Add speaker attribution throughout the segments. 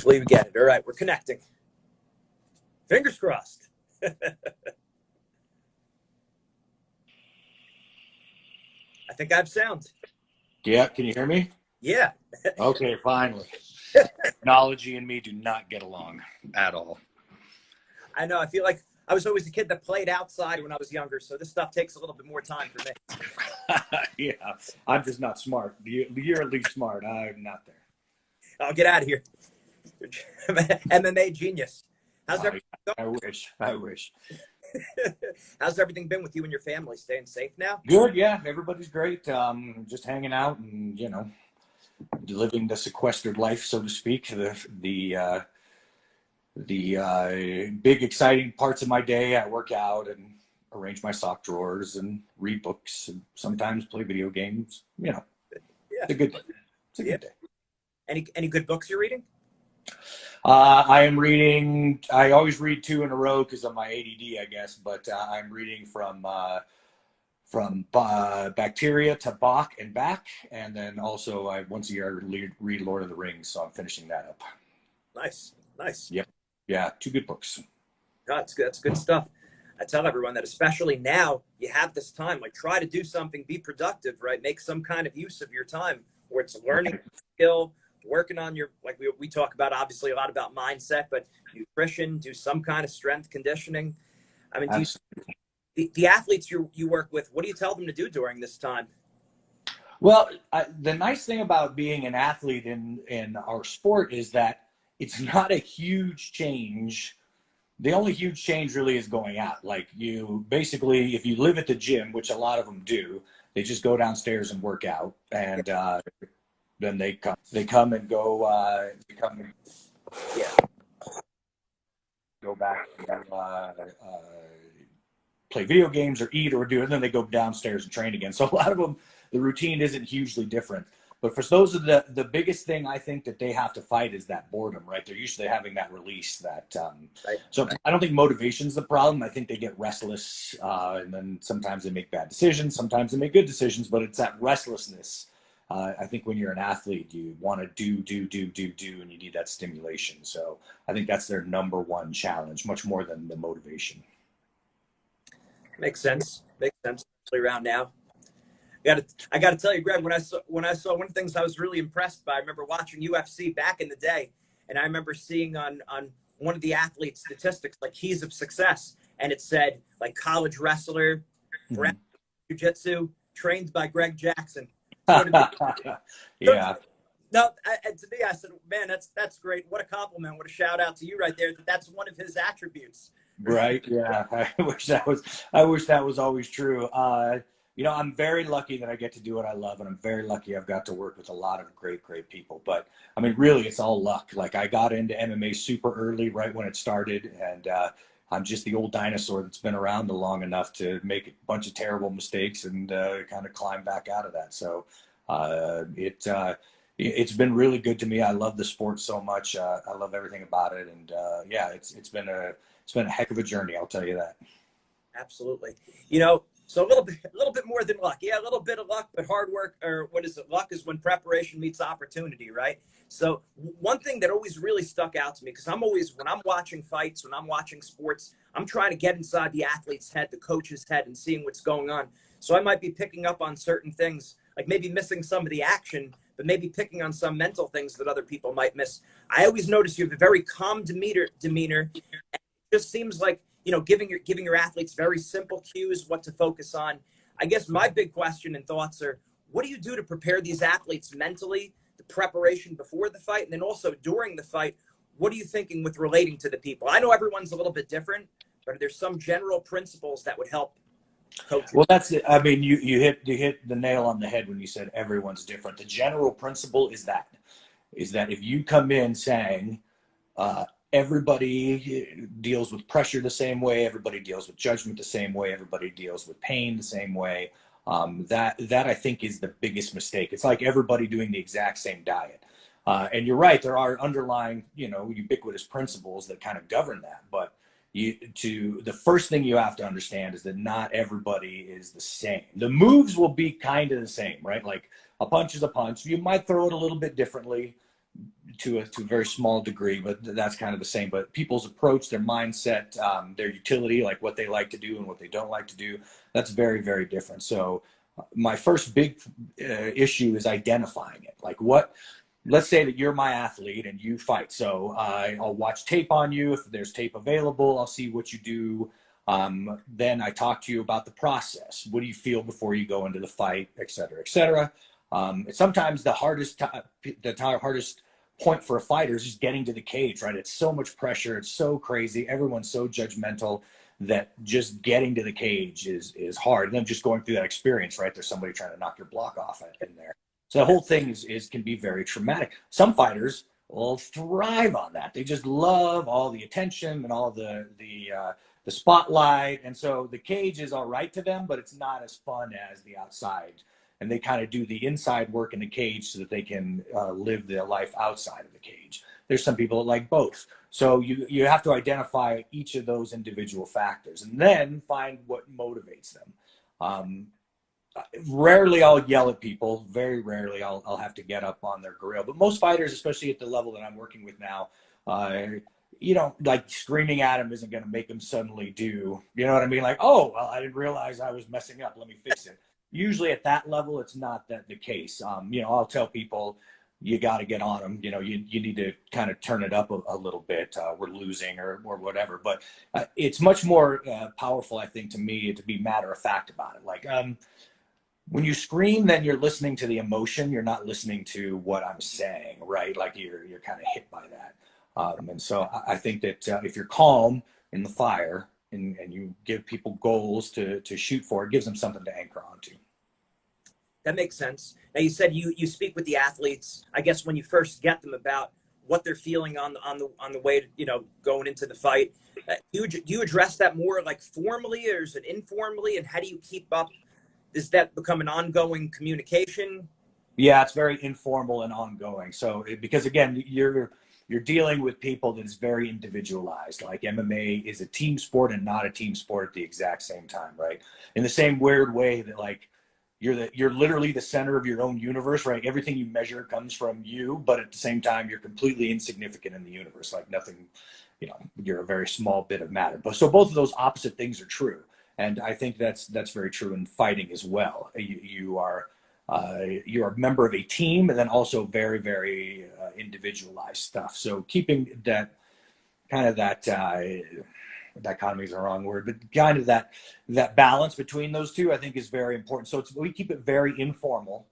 Speaker 1: Hopefully we get it. All right, we're connecting. Fingers crossed. I think I have sound.
Speaker 2: Yeah, can you hear me?
Speaker 1: Yeah.
Speaker 2: Okay, finally. Technology and me do not get along at all.
Speaker 1: I know. I feel like I was always a kid that played outside when I was younger, so this stuff takes a little bit more time for me.
Speaker 2: Yeah, I'm just not smart. You're at least smart. I'm not there.
Speaker 1: I'll get out of here. MMA genius. How's everything going?
Speaker 2: I wish.
Speaker 1: How's everything been with you and your family? Staying safe now?
Speaker 2: Good, yeah. Everybody's great. Just hanging out and, living the sequestered life, so to speak. The big exciting parts of my day, I work out and arrange my sock drawers and read books and sometimes play video games.
Speaker 1: Yeah.
Speaker 2: It's a good day. It's a good day.
Speaker 1: Any good books you're reading?
Speaker 2: I am reading. I always read 2 in a row because of my ADD, I guess. But I'm reading from Bacteria to Bach and back, and then also once a year I read Lord of the Rings, so I'm finishing that up.
Speaker 1: Nice.
Speaker 2: Yep. Yeah, 2 good books.
Speaker 1: That's good. That's good stuff. I tell everyone that, especially now, you have this time. Like, try to do something, be productive, right? Make some kind of use of your time, where it's learning a skill, working on your, like we talk about, obviously a lot about mindset, but nutrition, do some kind of strength conditioning. I mean, the athletes you work with, what do you tell them to do during this time?
Speaker 2: Well, the nice thing about being an athlete in our sport is that it's not a huge change. The only huge change really is going out. Like, you basically, if you live at the gym, which a lot of them do, they just go downstairs and work out, and then they come and go. Go back and play video games or eat or do, and then they go downstairs and train again. So a lot of them, the routine isn't hugely different. But for those of the biggest thing I think that they have to fight is that boredom, right? They're used to having that release. So I don't think motivation's the problem. I think they get restless, and then sometimes they make bad decisions. Sometimes they make good decisions, but it's that restlessness. I think when you're an athlete, you want to do, and you need that stimulation. So I think that's their number one challenge, much more than the motivation.
Speaker 1: Makes sense. Especially around now. I got to tell you, Greg, when I saw one of the things I was really impressed by, I remember watching UFC back in the day, and I remember seeing on one of the athletes' statistics, like, keys of success, and it said, like, college wrestler, jiu-jitsu, trained by Greg Jackson.
Speaker 2: Yeah.
Speaker 1: No, to me, I said, man, that's great. What a compliment. What a shout out to you right there. That's one of his attributes.
Speaker 2: Right. Yeah. I wish that was always true. I'm very lucky that I get to do what I love, and I'm very lucky I've got to work with a lot of great people. But I mean, really, it's all luck. Like, I got into MMA super early, right when it started, and I'm just the old dinosaur that's been around long enough to make a bunch of terrible mistakes and kind of climb back out of that. So it's been really good to me. I love the sport so much. I love everything about it, and it's been a heck of a journey. I'll tell you that.
Speaker 1: Absolutely. So a little bit more than luck. Yeah, a little bit of luck, but hard work, or what is it? Luck is when preparation meets opportunity, right? So one thing that always really stuck out to me, because when I'm watching fights, when I'm watching sports, I'm trying to get inside the athlete's head, the coach's head, and seeing what's going on. So I might be picking up on certain things, like maybe missing some of the action, but maybe picking on some mental things that other people might miss. I always notice you have a very calm demeanor. And it just seems like, giving your athletes very simple cues, what to focus on. I guess my big question and thoughts are, what do you do to prepare these athletes mentally, the preparation before the fight, and then also during the fight? What are you thinking with relating to the people? I know everyone's a little bit different, but there's some general principles that would help coaches.
Speaker 2: Well, that's it. I mean, you hit the nail on the head when you said everyone's different. The general principle is that if you come in saying, everybody deals with pressure the same way, everybody deals with judgment the same way, everybody deals with pain the same way, that I think is the biggest mistake. It's like everybody doing the exact same diet. And you're right, there are underlying, ubiquitous principles that kind of govern that. But the first thing you have to understand is that not everybody is the same. The moves will be kind of the same, right? Like, a punch is a punch. You might throw it a little bit differently to a very small degree, but that's kind of the same. But people's approach, their mindset, their utility, like what they like to do and what they don't like to do, that's very, very different. So my first big issue is identifying it. Like let's say that you're my athlete and you fight. So I'll watch tape on you. If there's tape available, I'll see what you do. Then I talk to you about the process. What do you feel before you go into the fight, et cetera, et cetera. Sometimes the hardest point for a fighter is just getting to the cage, right? It's so much pressure. It's so crazy. Everyone's so judgmental that just getting to the cage is hard. And then just going through that experience, right? There's somebody trying to knock your block off in there. So the whole thing can be very traumatic. Some fighters will thrive on that. They just love all the attention and all the spotlight. And so the cage is all right to them, but it's not as fun as the outside. And they kind of do the inside work in the cage so that they can live their life outside of the cage. There's some people that like both. So you have to identify each of those individual factors and then find what motivates them. Rarely I'll yell at people. Very rarely I'll have to get up on their grill. But most fighters, especially at the level that I'm working with now, like screaming at them isn't going to make them suddenly do, you know what I mean? Like, oh, well, I didn't realize I was messing up. Let me fix it. Usually at that level, it's not the case. I'll tell people, you got to get on them. You need to kind of turn it up a little bit. We're losing or whatever. But it's much more powerful, I think, to me to be matter of fact about it. Like when you scream, then you're listening to the emotion. You're not listening to what I'm saying, right? Like you're kind of hit by that. And so I think that if you're calm in the fire and you give people goals to shoot for, it gives them something to anchor onto.
Speaker 1: That makes sense. Now you said you speak with the athletes, I guess, when you first get them about what they're feeling on the way to, going into the fight. Do you address that more like formally, or is it informally? And how do you keep up? Does that become an ongoing communication?
Speaker 2: Yeah, it's very informal and ongoing. So because again, you're dealing with people that is very individualized. Like MMA is a team sport and not a team sport at the exact same time, right? In the same weird way that like you're literally the center of your own universe, right? Everything you measure comes from you, but at the same time, you're completely insignificant in the universe. Like nothing, you're a very small bit of matter. But so both of those opposite things are true. And I think that's very true in fighting as well. You're a member of a team, and then also very, very individualized stuff. So keeping that kind of dichotomy is the wrong word, but kind of that balance between those two, I think, is very important. So we keep it very informal,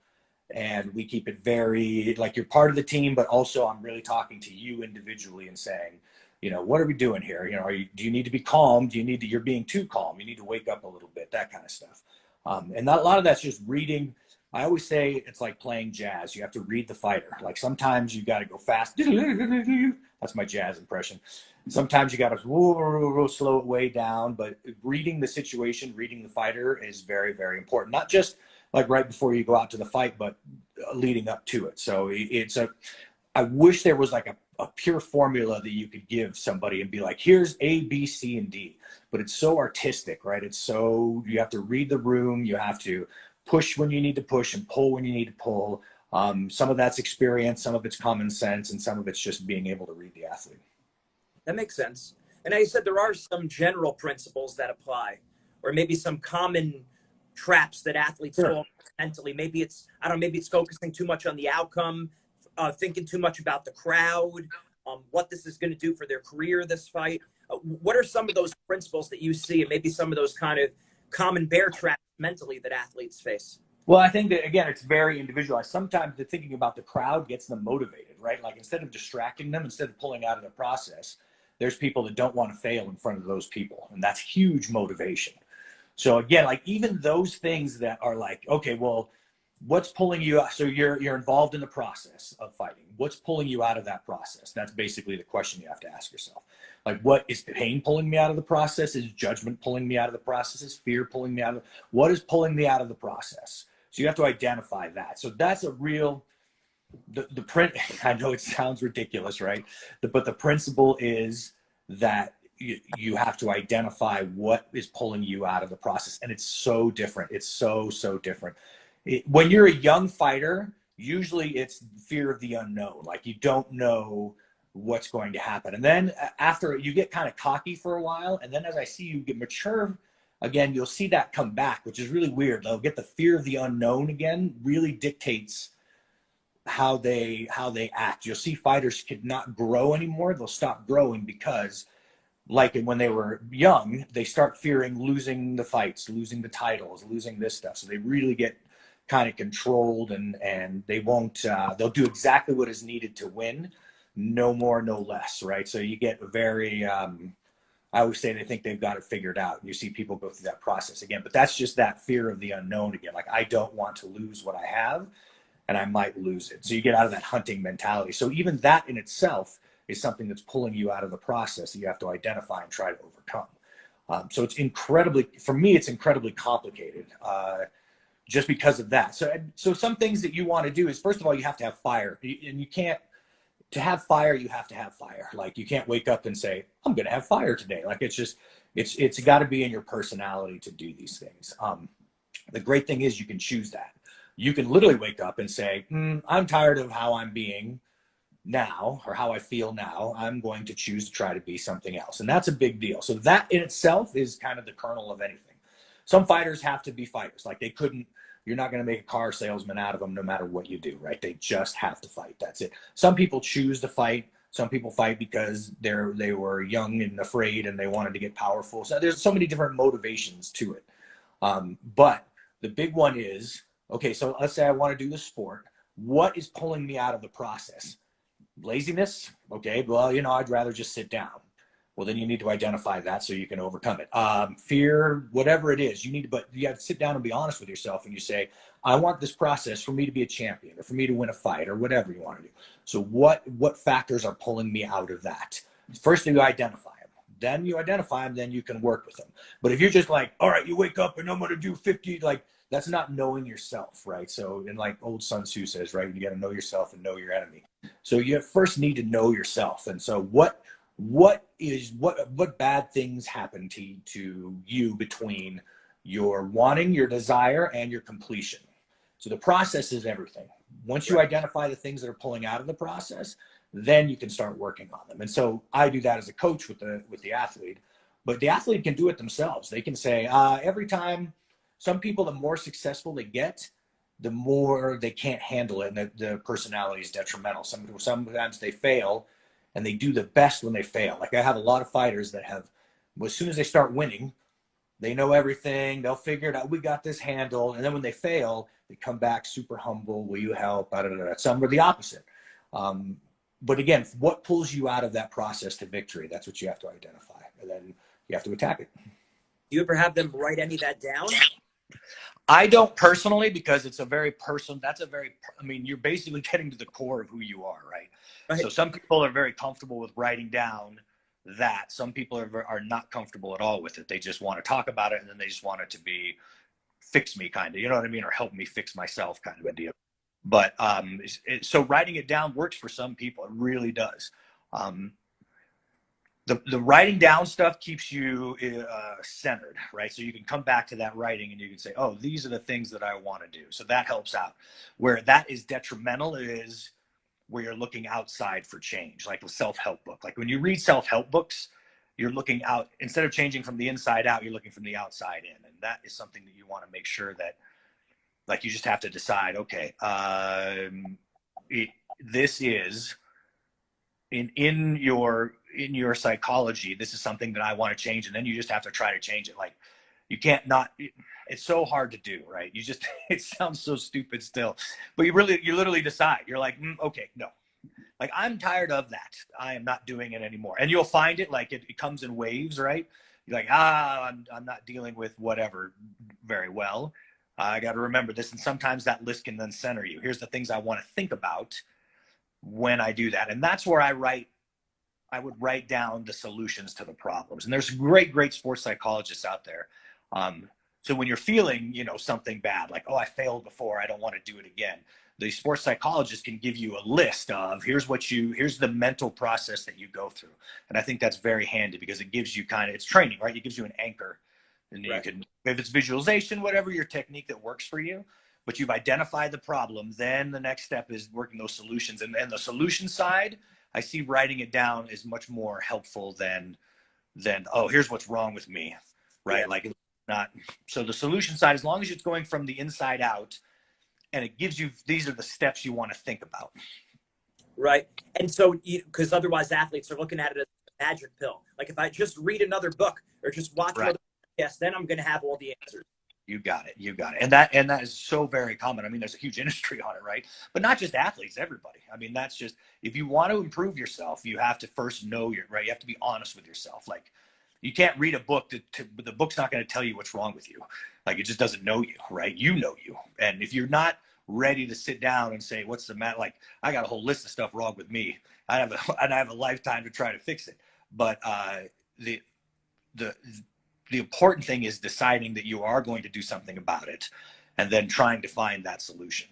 Speaker 2: and we keep it very like you're part of the team, but also I'm really talking to you individually and saying, what are we doing here? Do you need to be calm? You're being too calm. You need to wake up a little bit, that kind of stuff. And a lot of that's just reading. I always say it's like playing jazz. You have to read the fighter. Like sometimes you got to go fast. That's my jazz impression. Sometimes you got to slow it way down. But reading the situation, reading the fighter is very, very important. Not just like right before you go out to the fight, but leading up to it. So I wish there was like a pure formula that you could give somebody and be like, here's A, B, C, and D. But it's so artistic, right? You have to read the room. You have to push when you need to push and pull when you need to pull. Some of that's experience, some of it's common sense, and some of it's just being able to read the athlete.
Speaker 1: That makes sense. And now you said there are some general principles that apply, or maybe some common traps that athletes fall mentally. Maybe it's focusing too much on the outcome, thinking too much about the crowd, what this is going to do for their career, this fight. What are some of those principles that you see, and maybe some of those kind of common bear traps mentally that athletes face?
Speaker 2: Well, I think that, again, it's very individualized. Sometimes the thinking about the crowd gets them motivated, right? Like instead of distracting them, instead of pulling out of the process, there's people that don't want to fail in front of those people. And that's huge motivation. So again, like even those things that are like, okay, well, what's pulling you out? So you're involved in the process of fighting. What's pulling you out of that process? That's basically the question you have to ask yourself. Like, what is pain pulling me out of the process? Is judgment pulling me out of the process? Is fear pulling me out of what is pulling me out of the process? So you have to identify that. So that's a real, the print, I know it sounds ridiculous, right? But the principle is that you have to identify what is pulling you out of the process. And it's so different. It's so different. When you're a young fighter, usually it's fear of the unknown. Like you don't know what's going to happen. And then after you get kind of cocky for a while, and then as I see you get mature again, you'll see that come back, which is really weird. They'll get the fear of the unknown again, really dictates how they act. You'll see fighters could not grow anymore. They'll stop growing because like when they were young, they start fearing losing the fights, losing the titles, losing this stuff. So they really get kind of controlled, and they won't, they'll do exactly what is needed to win, no more, no less, right? So you get very, I always say they think they've got it figured out. You see people go through that process again, but that's just that fear of the unknown again. Like, I don't want to lose what I have, and I might lose it. So you get out of that hunting mentality. So even that in itself is something that's pulling you out of the process that you have to identify and try to overcome. So it's incredibly, for me, it's incredibly complicated just because of that. So some things that you want to do is, first of all, you have to have fire. And you can't, to have fire, you have to have fire. Like, you can't wake up and say, I'm going to have fire today. Like, it's just, it's got to be in your personality to do these things. The great thing is you can choose that. You can literally wake up and say, I'm tired of how I'm being now, or how I feel now. I'm going to choose to try to be something else. And that's a big deal. So that in itself is kind of the kernel of anything. Some fighters have to be fighters. Like, they couldn't, you're not going to make a car salesman out of them no matter what you do, right? They just have to fight. That's it. Some people choose to fight. Some people fight because they were young and afraid and they wanted to get powerful. So there's so many different motivations to it. But the big one is, okay, so let's say I want to do the sport. What is pulling me out of the process? Laziness? Okay, well, I'd rather just sit down. Well, then you need to identify that so you can overcome it. Fear, whatever it is, but you have to sit down and be honest with yourself, and you say, I want this process for me to be a champion, or for me to win a fight, or whatever you want to do. So what factors are pulling me out of that? First, you identify them. Then you identify them, then you can work with them. But if you're just like, all right, you wake up and I'm going to do 50, like, that's not knowing yourself, right? So, and like old Sun Tzu says, right, you got to know yourself and know your enemy. So you first need to know yourself. And so what bad things happen to you between your wanting, your desire, and your completion? So the process is everything. Once you identify the things that are pulling out of the process, then you can start working on them. And so I do that as a coach with the athlete, but the athlete can do it themselves. They can say, every time, some people, the more successful they get, the more they can't handle it, and the personality is detrimental. Sometimes they fail, and they do the best when they fail. Like, I have a lot of fighters that have, as soon as they start winning, they know everything. They'll figure it out. We got this handled. And then when they fail, they come back super humble. Will you help? Some are the opposite. But again, what pulls you out of that process to victory? That's what you have to identify, and then you have to attack it.
Speaker 1: Do you ever have them write any of that down?
Speaker 2: I don't personally, because it's a very personal, you're basically getting to the core of who you are, right? So some people are very comfortable with writing down that. Some people are not comfortable at all with it. They just want to talk about it, and then they just want it to be fix me kind of, you know what I mean? Or help me fix myself kind of a deal. But so writing it down works for some people. It really does. The writing down stuff keeps you centered, right? So you can come back to that writing and you can say, oh, these are the things that I want to do. So that helps out. Where that is detrimental is where you're looking outside for change, like a self-help book. Like, when you read self-help books, you're looking out, instead of changing from the inside out, you're looking from the outside in. And that is something that you want to make sure that, like, you just have to decide, okay, this is in your psychology, this is something that I want to change. And then you just have to try to change it. Like, you can't not, it's so hard to do, right? You just, it sounds so stupid still, but you literally decide. You're like, okay, no, like, I'm tired of that. I am not doing it anymore. And you'll find it, like, it comes in waves, right? You're like, I'm not dealing with whatever very well. I got to remember this. And sometimes that list can then center you. Here's the things I want to think about when I do that. And that's where I would write down the solutions to the problems. And there's great sports psychologists out there. So when you're feeling, something bad, like, oh, I failed before, I don't want to do it again, the sports psychologist can give you a list of, here's the mental process that you go through. And I think that's very handy, because it gives you it's training, right? It gives you an anchor, and you can, if it's visualization, whatever your technique that works for you. but you've identified the problem. Then the next step is working those solutions. And the solution side, I see writing it down is much more helpful than, oh, here's what's wrong with me, right?
Speaker 1: Yeah.
Speaker 2: Like it's not. So the solution side, as long as it's going from the inside out and it gives you, these are the steps you want to think about.
Speaker 1: Right. And so, because otherwise athletes are looking at it as a magic pill. Like if I just read another book or just watch another podcast, then I'm going to have all the answers.
Speaker 2: You got it. You got it. And that is so very common. I mean, there's a huge industry on it, right? But not just athletes, everybody. I mean, that's just, if you want to improve yourself, you have to first know right. You have to be honest with yourself. Like you can't read a book the book's not going to tell you what's wrong with you. Like it just doesn't know you, right? You know you. And if you're not ready to sit down and say, what's the matter? Like I got a whole list of stuff wrong with me. I have a lifetime to try to fix it. But the important thing is deciding that you are going to do something about it and then trying to find that solution.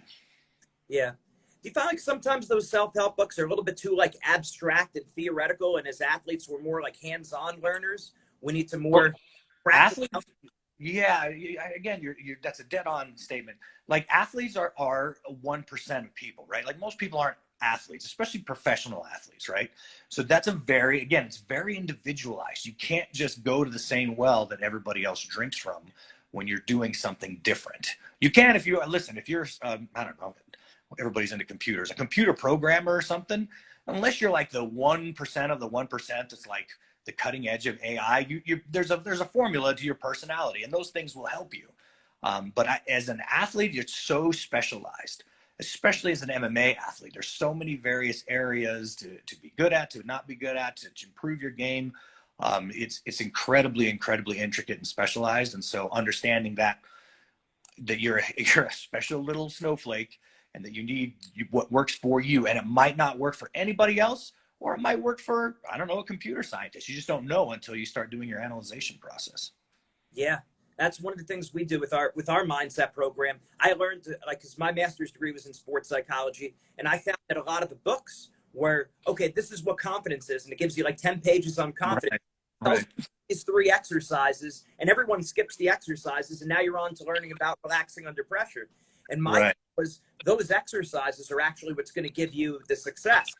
Speaker 1: Yeah. Do you find like sometimes those self-help books are a little bit too like abstract and theoretical, and as athletes we're more like hands-on learners? We need to more
Speaker 2: athletes. Yeah. Again, that's a dead-on statement. Like athletes are 1% of people, right? Like most people aren't athletes, especially professional athletes, right? So that's it's very individualized. You can't just go to the same well that everybody else drinks from when you're doing something different. You can if you're, I don't know, everybody's into computers, a computer programmer or something, unless you're like the 1% of the 1% that's like the cutting edge of AI, there's a formula to your personality, and those things will help you. But as an athlete, you're so specialized, especially as an MMA athlete. There's so many various areas to be good at, to not be good at, to improve your game. It's incredibly, incredibly intricate and specialized. And so understanding that you're a special little snowflake and that you need what works for you, and it might not work for anybody else, or it might work for, I don't know, a computer scientist. You just don't know until you start doing your analyzation process.
Speaker 1: Yeah. That's one of the things we do with our mindset program. I learned because my master's degree was in sports psychology, and I found that a lot of the books were, okay, this is what confidence is, and it gives you like 10 pages on confidence. Right. These 3 exercises, and everyone skips the exercises, and now you're on to learning about relaxing under pressure. And my thing was, those exercises are actually what's going to give you the success.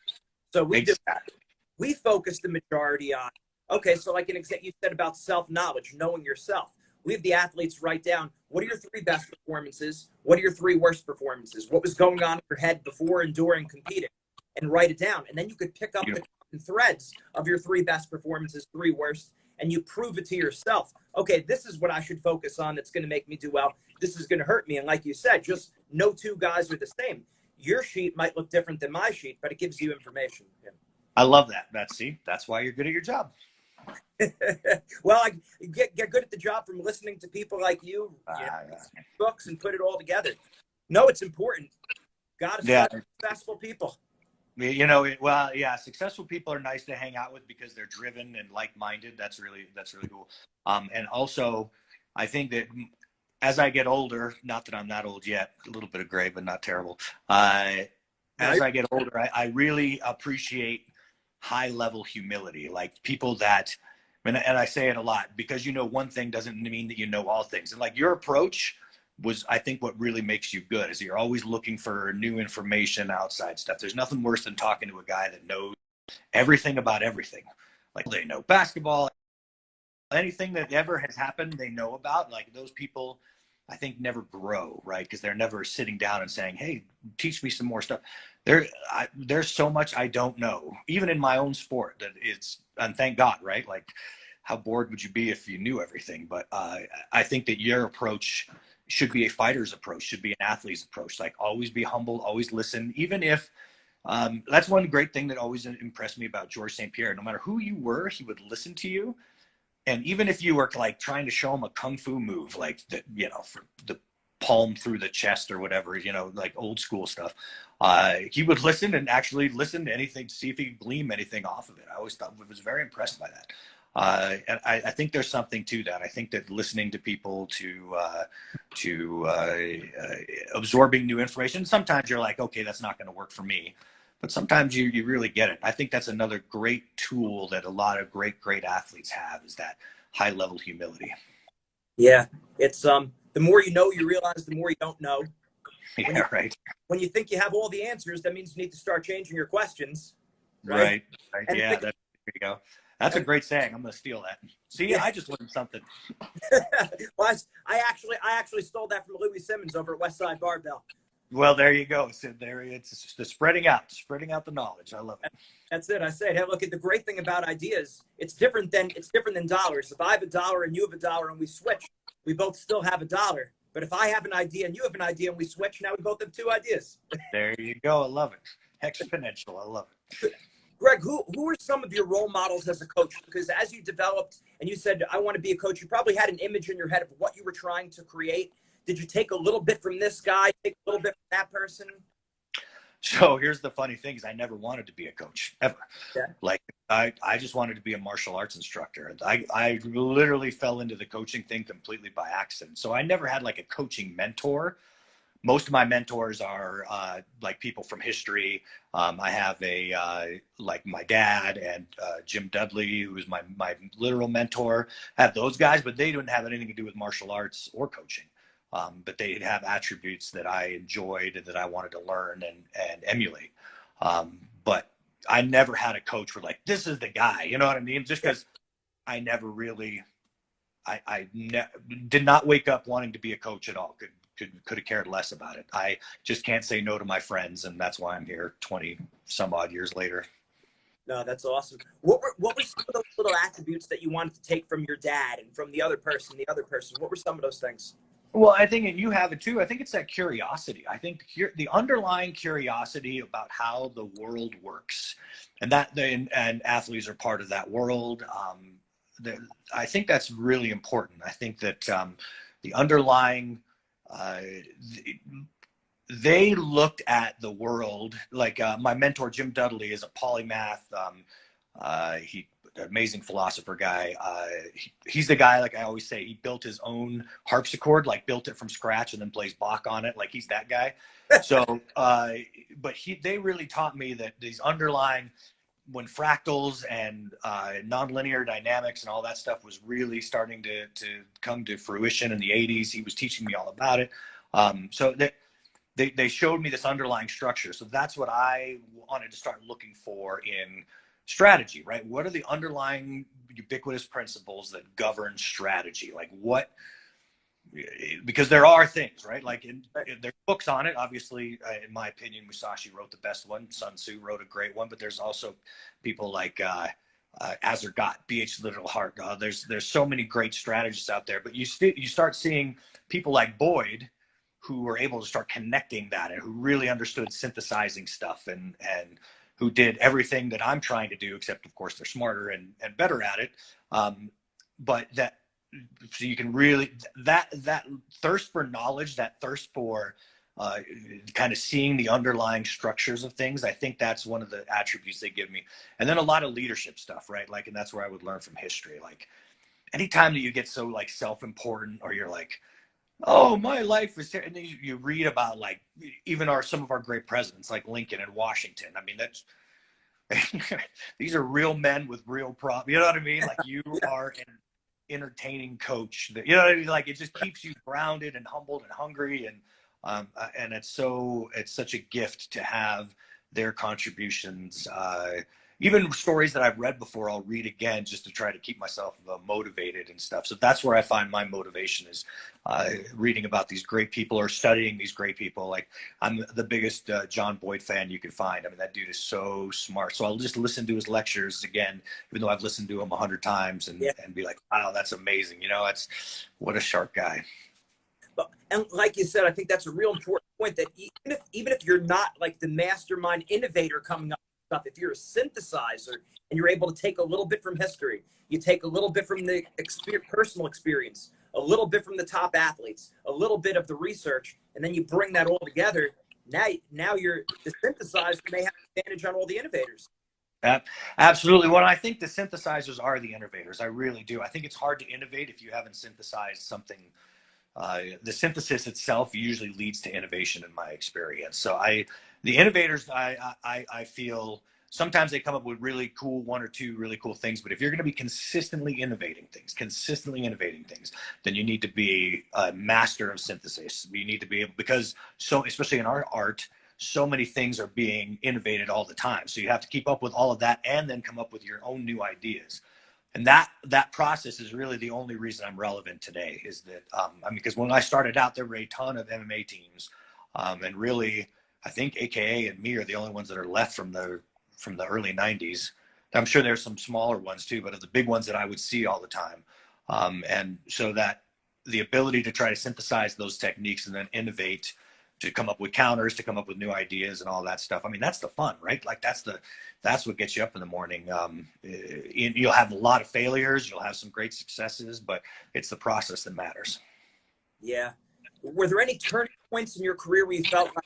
Speaker 1: So we focus the majority on, okay, so like an example you said about self-knowledge, knowing yourself. We have the athletes write down, what are your 3 best performances? What are your 3 worst performances? What was going on in your head before and during competing? And write it down. And then you could pick up the threads of your 3 best performances, 3 worst, and you prove it to yourself. Okay, this is what I should focus on that's going to make me do well. This is going to hurt me. And like you said, just no 2 guys are the same. Your sheet might look different than my sheet, but it gives you information. Yeah.
Speaker 2: I love that. That's why you're good at your job.
Speaker 1: Well, I get good at the job from listening to people like you, books, and put it all together. No, it's important. Got to study successful people.
Speaker 2: Successful people are nice to hang out with because they're driven and like-minded. That's really cool. And also, I think that as I get older, not that I'm that old yet, a little bit of gray, but not terrible. As I get older, I really appreciate high-level humility, like people that. And I say it a lot, because you know one thing doesn't mean that you know all things. And like your approach was, I think, what really makes you good is you're always looking for new information, outside stuff. There's nothing worse than talking to a guy that knows everything about everything. Like they know basketball, anything that ever has happened, they know about. Like those people, I think, never grow, right? Because they're never sitting down and saying, hey, teach me some more stuff. There's so much I don't know, even in my own sport, that and thank God, right? Like, how bored would you be if you knew everything? But I think that your approach should be a fighter's approach, should be an athlete's approach. Like, always be humble, always listen. Even if, that's one great thing that always impressed me about George St. Pierre. No matter who you were, he would listen to you. And even if you were like trying to show him a kung fu move, like for the palm through the chest or whatever, like old school stuff, he would listen and actually listen to anything to see if he could glean anything off of it. I always thought, I was very impressed by that. And I think there's something to that. I think that listening to people, to absorbing new information, sometimes you're like, okay, that's not going to work for me. But sometimes you really get it. I think that's another great tool that a lot of great athletes have, is that high level humility.
Speaker 1: Yeah, it's the more you know, you realize the more you don't know. When you
Speaker 2: Yeah, right.
Speaker 1: when you think you have all the answers, that means you need to start changing your questions, right?
Speaker 2: Right. Right.
Speaker 1: And
Speaker 2: Yeah. There you go. That's a
Speaker 1: and
Speaker 2: great saying. I'm going to steal that. See,
Speaker 1: yeah.
Speaker 2: I just learned something.
Speaker 1: Well, I actually stole that from Louis Simmons over at Westside Barbell.
Speaker 2: Well, there you go. So there, it's the spreading out the knowledge. I love it.
Speaker 1: That's it. I said, hey, look at the great thing about ideas. It's different than dollars. If I have a dollar and you have a dollar and we switch, we both still have a dollar. But if I have an idea and you have an idea and we switch, now we both have two ideas.
Speaker 2: There you go. I love it. Exponential. I love it.
Speaker 1: Greg, who are some of your role models as a coach? Because as you developed and you said, I want to be a coach, you probably had an image in your head of what you were trying to create. Did you take a little bit from this guy, take a little bit from that person?
Speaker 2: So here's the funny thing is I never wanted to be a coach ever.
Speaker 1: Yeah.
Speaker 2: Like I just wanted to be a martial arts instructor. I literally fell into the coaching thing completely by accident. So I never had like a coaching mentor. Most of my mentors are like people from history. I have like my dad and Jim Dudley, who is my literal mentor. I have those guys, but they didn't have anything to do with martial arts or coaching. But they have attributes that I enjoyed and that I wanted to learn and emulate. But I never had a coach where like, this is the guy, you know what I mean? Just because I never really, did not wake up wanting to be a coach at all. Could have cared less about it. I just can't say no to my friends, and that's why I'm here 20 some odd years later.
Speaker 1: No, that's awesome. What were some of those little attributes that you wanted to take from your dad and from the other person? What were some of those things?
Speaker 2: Well, I think, and you have it too, I think it's that curiosity. I think the underlying curiosity about how the world works, and and athletes are part of that world. I think that's really important. I think that the underlying they looked at the world like my mentor Jim Dudley is a polymath. He amazing philosopher guy. He's the guy, like I always say, he built his own harpsichord, like built it from scratch and then plays Bach on it. Like he's that guy. So, but they really taught me that these underlying, when fractals and nonlinear dynamics and all that stuff was really starting to come to fruition in the 80s, he was teaching me all about it. So that they showed me this underlying structure. So that's what I wanted to start looking for in strategy, right? What are the underlying ubiquitous principles that govern strategy? Like what, because there are things, right? Like there's books on it. Obviously, in my opinion, Musashi wrote the best one. Sun Tzu wrote a great one, but there's also people like Azergat, B.H. Little Hart. There's so many great strategists out there, but you start seeing people like Boyd who were able to start connecting that and who really understood synthesizing stuff and who did everything that I'm trying to do, except of course they're smarter and better at it. But that, so you can really, that thirst for knowledge, that thirst for kind of seeing the underlying structures of things, I think that's one of the attributes they give me. And then a lot of leadership stuff, right? Like, and that's where I would learn from history. Like anytime that you get so like self-important or you're like, oh, my life is, and then you read about like even some of our great presidents like Lincoln and Washington. I mean, that's these are real men with real problems. You know what I mean? Like you are an entertaining coach. That, you know what I mean? Like it just keeps you grounded and humbled and hungry, and it's such a gift to have their contributions. Even stories that I've read before, I'll read again just to try to keep myself motivated and stuff. So that's where I find my motivation is reading about these great people or studying these great people. Like I'm the biggest John Boyd fan you can find. I mean, that dude is so smart. So I'll just listen to his lectures again, even though I've listened to him 100 times and be like, wow, that's amazing. You know, what a sharp guy.
Speaker 1: And like you said, I think that's a real important point that even if you're not like the mastermind innovator coming up with stuff, if you're a synthesizer and you're able to take a little bit from history, you take a little bit from the personal experience, a little bit from the top athletes, a little bit of the research, and then you bring that all together. Now you're the synthesizer may have an advantage on all the innovators.
Speaker 2: Absolutely. Well, I think the synthesizers are the innovators. I really do. I think it's hard to innovate if you haven't synthesized something. The synthesis itself usually leads to innovation in my experience. So the innovators, I feel sometimes they come up with really cool, one or two really cool things. But if you're going to be consistently innovating things, then you need to be a master of synthesis. You need to be able, because so, especially in our art, so many things are being innovated all the time. So you have to keep up with all of that and then come up with your own new ideas. And that process is really the only reason I'm relevant today, is that, I mean, because when I started out, there were a ton of MMA teams. And really, I think AKA and me are the only ones that are left from the early 90s. I'm sure there's some smaller ones too, but of the big ones that I would see all the time. And so that the ability to try to synthesize those techniques and then innovate, to come up with counters, to come up with new ideas and all that stuff. I mean, that's the fun, right? Like that's what gets you up in the morning. You'll have a lot of failures, you'll have some great successes, but it's the process that matters.
Speaker 1: Yeah. Were there any turning points in your career where you felt like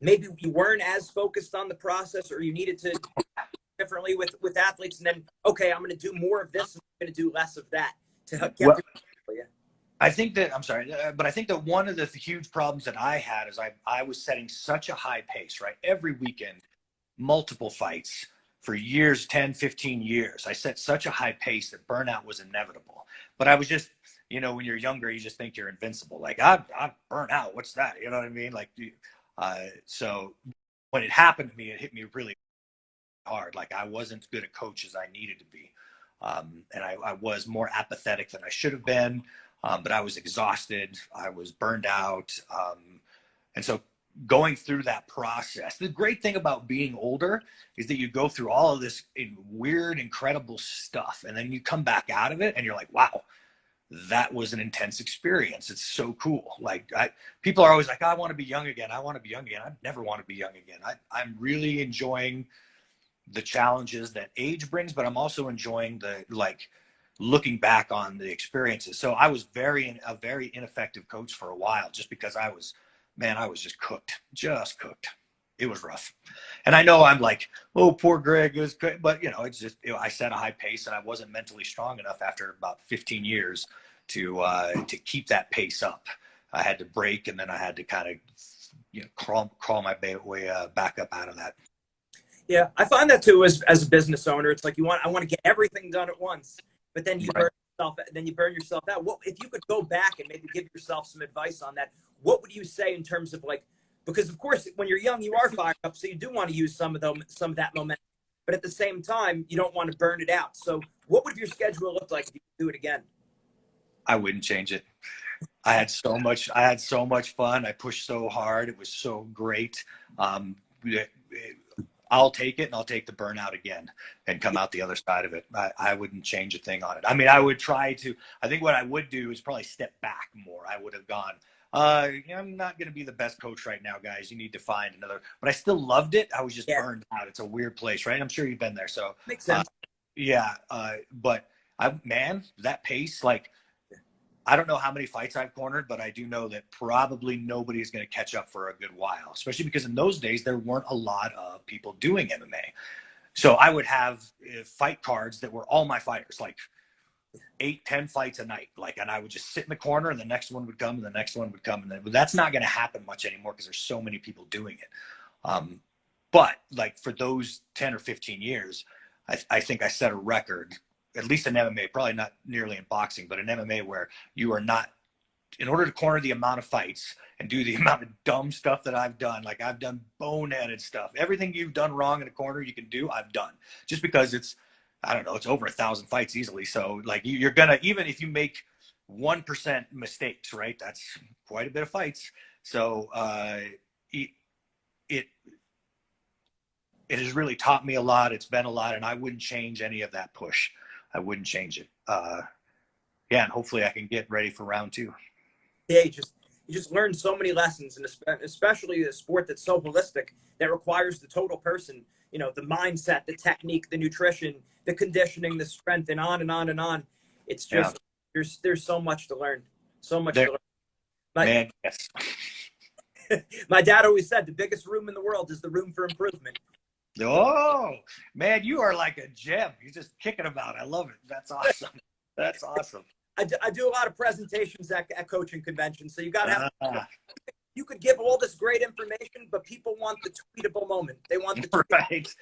Speaker 1: maybe you weren't as focused on the process, or you needed to differently with athletes, and then, okay, I'm going to do more of this and I'm going to do less of that to get through? Yeah.
Speaker 2: I think that, I'm sorry, but I think that one of the huge problems that I had is I was setting such a high pace, right? Every weekend, multiple fights for years, 10, 15 years. I set such a high pace that burnout was inevitable. But I was just, you know, when you're younger, you just think you're invincible. Like, I burn out. What's that? You know what I mean? Like, so when it happened to me, it hit me really hard. Like, I wasn't as good a coach as I needed to be. And I was more apathetic than I should have been. But I was exhausted. I was burned out. And so going through that process, the great thing about being older is that you go through all of this weird, incredible stuff. And then you come back out of it and you're like, wow, that was an intense experience. It's so cool. Like, people are always like, I want to be young again. I want to be young again. I never want to be young again. I'm really enjoying the challenges that age brings, but I'm also enjoying the, like, looking back on the experiences. So I was a very ineffective coach for a while, just because I was just cooked. It was rough. And I know I'm like, oh, poor Greg, it was good. But, you know, it's just, you know, I set a high pace and I wasn't mentally strong enough after about 15 years to keep that pace up. I had to break, and then I had to kind of, you know, crawl my way back up out of that.
Speaker 1: Yeah, I find that too as a business owner. It's like I want to get everything done at once, but then you burn yourself out. What if you could go back and maybe give yourself some advice on that? What would you say in terms of, like, because of course when you're young you are fired up, so you do want to use some of that momentum, but at the same time you don't want to burn it out. So what would your schedule look like if you could do it again?
Speaker 2: I wouldn't change it. I had so much fun. I pushed so hard. It was so great. I'll take it, and I'll take the burnout again and come out the other side of it. I wouldn't change a thing on it. I mean, I would try to. I think what I would do is probably step back more. I would have gone, I'm not going to be the best coach right now, guys. You need to find another. But I still loved it. I was just burned out. It's a weird place, right? I'm sure you've been there. So
Speaker 1: makes sense.
Speaker 2: But that pace, like, I don't know how many fights I've cornered, but I do know that probably nobody is going to catch up for a good while, especially because in those days, there weren't a lot of people doing MMA. So I would have fight cards that were all my fighters, like 8-10 fights a night. Like, and I would just sit in the corner, and the next one would come, and the next one would come. But that's not going to happen much anymore because there's so many people doing it. But like, for those 10 or 15 years, I think I set a record, at least in MMA, probably not nearly in boxing, but in MMA, where you are not, in order to corner the amount of fights and do the amount of dumb stuff that I've done, like I've done boneheaded stuff. Everything you've done wrong in a corner you can do, I've done. Just because it's, I don't know, it's over 1,000 fights easily. So like, you're going to, even if you make 1% mistakes, right? That's quite a bit of fights. So it has really taught me a lot. It's been a lot, and I wouldn't change any of that push. I wouldn't change it. And hopefully I can get ready for round 2.
Speaker 1: Yeah, you just learn so many lessons, and especially a sport that's so holistic, that requires the total person. You know, the mindset, the technique, the nutrition, the conditioning, the strength, and on and on and on. It's just there's so much to learn. So much to learn.
Speaker 2: Yes.
Speaker 1: My dad always said the biggest room in the world is the room for improvement.
Speaker 2: Oh, man, you are like a gem. You're just kicking about. I love it. That's awesome. That's awesome.
Speaker 1: I do a lot of presentations at coaching conventions, so you got to have you could give all this great information, but people want the tweetable moment. They want the
Speaker 2: right,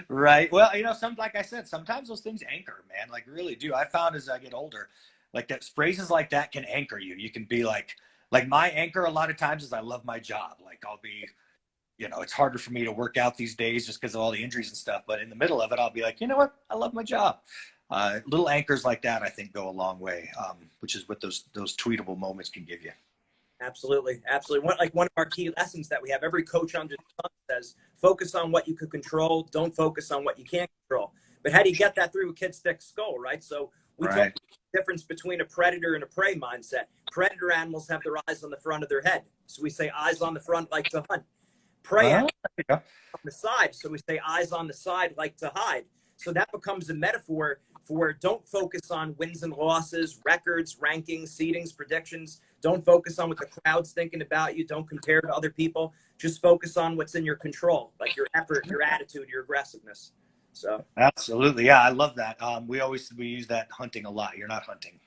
Speaker 2: right. Well, like I said, sometimes those things anchor, man. Like really do. I found as I get older, like that phrases like that can anchor you. You can be like my anchor a lot of times is I love my job. Like I'll be, it's harder for me to work out these days just because of all the injuries and stuff. But in the middle of it, I'll be like, you know what? I love my job. Little anchors like that, I think, go a long way, which is what those tweetable moments can give you.
Speaker 1: Absolutely. Absolutely. One of our key lessons that we have, every coach under the sun says, focus on what you can control. Don't focus on what you can't control. But how do you get that through a kid's thick skull, right? So we talk about the difference between a predator and a prey mindset. Predator animals have their eyes on the front of their head. So we say eyes on the front like to hunt. Prey animals on the side. So we say eyes on the side like to hide. So that becomes a metaphor for don't focus on wins and losses, records, rankings, seedings, predictions. Don't focus on what the crowd's thinking about you. Don't compare to other people. Just focus on what's in your control, like your effort, your attitude, your aggressiveness. So
Speaker 2: absolutely, yeah, I love that. We use that hunting a lot. You're not hunting.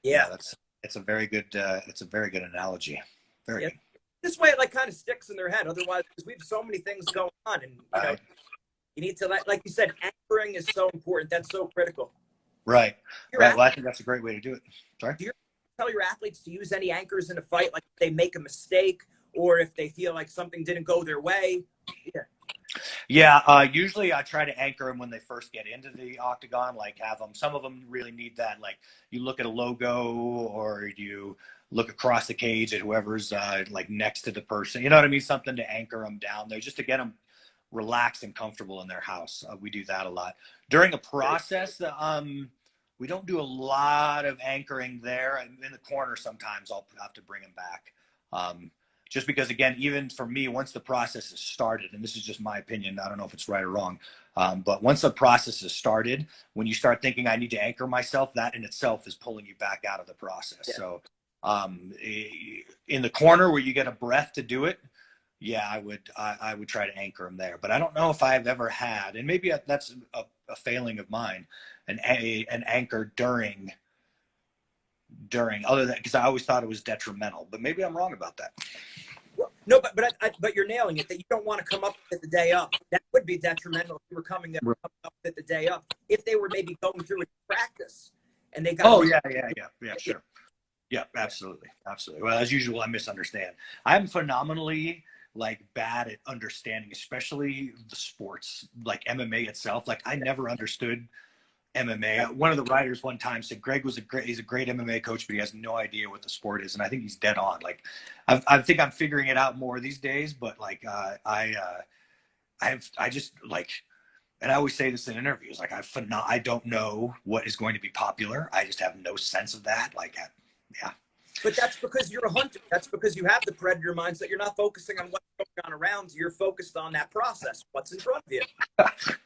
Speaker 1: Yeah,
Speaker 2: it's a very good analogy. Very good.
Speaker 1: This way, it like kind of sticks in their head. Otherwise, because we have so many things going on, and you need to like you said, anchoring is so important. That's so critical.
Speaker 2: Right. Right. Well, I think that's a great way to do it. Sorry.
Speaker 1: Do you tell your athletes to use any anchors in a fight, like if they make a mistake or if they feel like something didn't go their way?
Speaker 2: Yeah. Usually I try to anchor them when they first get into the octagon, like have them. Some of them really need that. Like you look at a logo or you look across the cage at whoever's like next to the person. You know what I mean? Something to anchor them down there just to get them relaxed and comfortable in their house. We do that a lot during a process. We don't do a lot of anchoring there. In the corner, sometimes I'll have to bring them back. Just because, again, even for me, once the process is started, and this is just my opinion, I don't know if it's right or wrong, but once the process is started, when you start thinking I need to anchor myself, that in itself is pulling you back out of the process. Yeah. So in the corner where you get a breath to do it, yeah, I would try to anchor them there. But I don't know if I've ever had, and maybe that's a failing of mine, an anchor during other than, because I always thought it was detrimental, but maybe I'm wrong about that.
Speaker 1: Well, no, but you're nailing it. That you don't want to come up with it the day up. That would be detrimental if you were coming up with it the day up. If they were maybe going through it in practice and they got.
Speaker 2: Oh yeah, sure. Yeah, absolutely. Well, as usual, I misunderstand. I'm phenomenally bad at understanding, especially the sports, like MMA itself. Like I never understood MMA. One of the writers one time said Greg he's a great MMA coach, but he has no idea what the sport is. And I think he's dead on. Like I think I'm figuring it out more these days, but I just like, and I always say this in interviews, like I don't know what is going to be popular. I just have no sense of that. Yeah.
Speaker 1: But that's because you're a hunter. That's because you have the predator mindset. You're not focusing on what's going on around you. You're focused on that process. What's in front of you.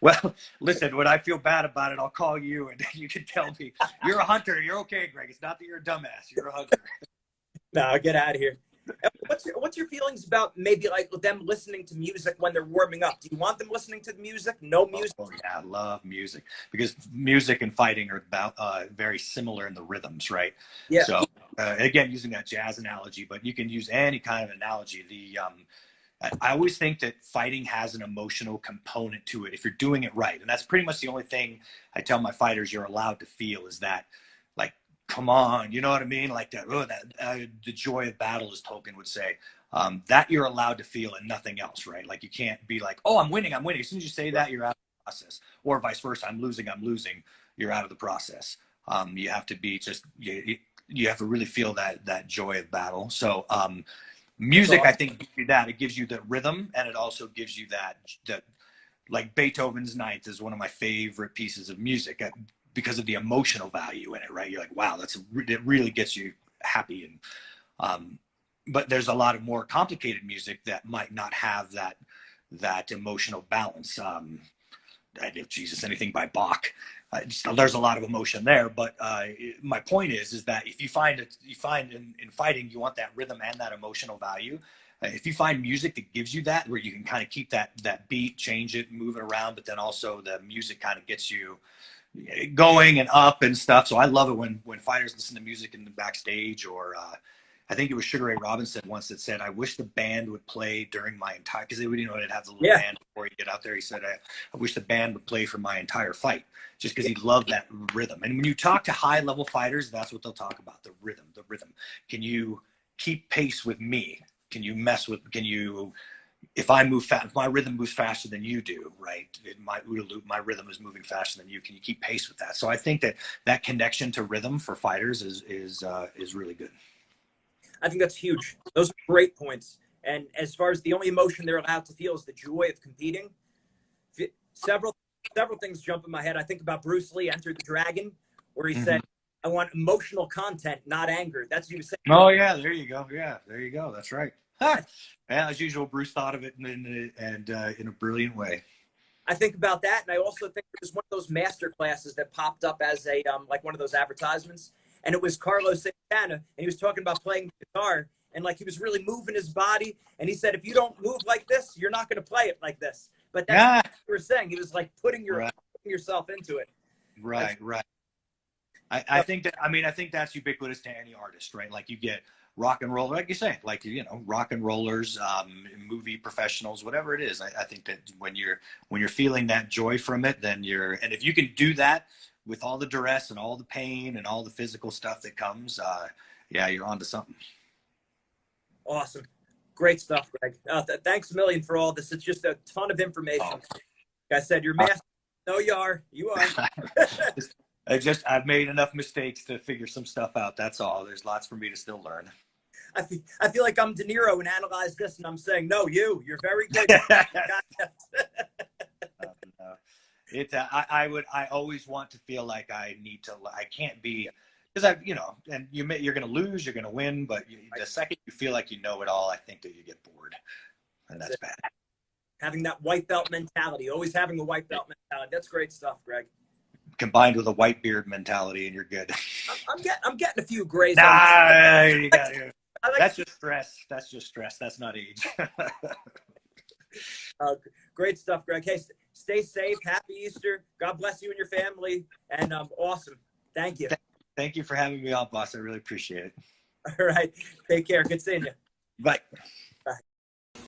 Speaker 2: Well, listen, when I feel bad about it, I'll call you and you can tell me you're a hunter. You're okay, Greg. It's not that you're a dumbass. You're a hunter.
Speaker 1: No, get out of here. What's your feelings about maybe like them listening to music when they're warming up? Do you want them listening to the music? No music?
Speaker 2: Oh yeah, I love music because music and fighting are about very similar in the rhythms, right?
Speaker 1: Yeah.
Speaker 2: So again, using that jazz analogy, but you can use any kind of analogy. I always think that fighting has an emotional component to it if you're doing it right, and that's pretty much the only thing I tell my fighters you're allowed to feel is that, like, come on, you know what I mean? Like the joy of battle, as Tolkien would say, that you're allowed to feel and nothing else, right? Like you can't be like, oh, I'm winning. As soon as you say that, you're out of the process, or vice versa. I'm losing. You're out of the process. You have to be you have to really feel that joy of battle. So music, I think, gives you that. It gives you the rhythm, and it also gives you that like Beethoven's Ninth is one of my favorite pieces of music. Because of the emotional value in it, right? You're like, wow, it really gets you happy. And but there's a lot of more complicated music that might not have that emotional balance. Jesus, anything by Bach, there's a lot of emotion there. But my point is that if you find in fighting, you want that rhythm and that emotional value. If you find music that gives you that, where you can kind of keep that beat, change it, move it around, but then also the music kind of gets you going and up and stuff. So I love it when fighters listen to music in the backstage or I think it was Sugar Ray Robinson once that said, "I wish the band would play during my entire," because they would, you know, it'd have the little
Speaker 1: Yeah.
Speaker 2: band before you get out there. He said, I wish the band would play for my entire fight, just because he loved that rhythm. And when you talk to high level fighters, that's what they'll talk about, the rhythm, the rhythm. Can you keep pace with me? Can you mess with, can you, if I move fast, if my rhythm moves faster than you do, right? My OODA loop, my rhythm is moving faster than you. Can you keep pace with that? So I think that that connection to rhythm for fighters is really good.
Speaker 1: I think that's huge. Those are great points. And as far as the only emotion they're allowed to feel is the joy of competing, several things jump in my head. I think about Bruce Lee, Enter the Dragon, where he said, "I want emotional content, not anger." That's what he was saying.
Speaker 2: Oh yeah, there you go. Yeah, there you go. That's right. Yeah, as usual, Bruce thought of it in a brilliant way.
Speaker 1: I think about that, and I also think there's one of those master classes that popped up as a like one of those advertisements, and it was Carlos Santana, and he was talking about playing guitar, and like he was really moving his body, and he said, "If you don't move like this, you're not going to play it like this." But that's what you were saying. He was like putting yourself into it.
Speaker 2: Right, right. I think that, I mean, I think that's ubiquitous to any artist, right? Like you get rock and roll, like you say, like, you know, rock and rollers, movie professionals, whatever it is. I think that when you're feeling that joy from it, then and if you can do that with all the duress and all the pain and all the physical stuff that comes, yeah, you're onto something.
Speaker 1: Awesome. Great stuff, Greg. Thanks a million for all this. It's just a ton of information. Like I said, you're master. No, you are. You are.
Speaker 2: I've made enough mistakes to figure some stuff out. That's all. There's lots for me to still learn.
Speaker 1: I feel like I'm De Niro and analyze this, and I'm saying, no, you're very good.
Speaker 2: I always want to feel like I can't be, because you know, and you're going to lose, you're going to win, but the second you feel like you know it all, I think that you get bored, and that's bad.
Speaker 1: Having that white belt mentality, always having a white belt mentality. That's great stuff, Greg.
Speaker 2: Combined with a white beard mentality, and you're good.
Speaker 1: I'm getting a few grays.
Speaker 2: You got it. That's just stress. That's just stress. That's not age.
Speaker 1: Great stuff, Greg. Hey, stay safe. Happy Easter. God bless you and your family. And awesome. Thank you.
Speaker 2: Thank you for having me on, boss. I really appreciate it.
Speaker 1: All right. Take care. Good seeing you.
Speaker 2: Bye.
Speaker 1: Bye.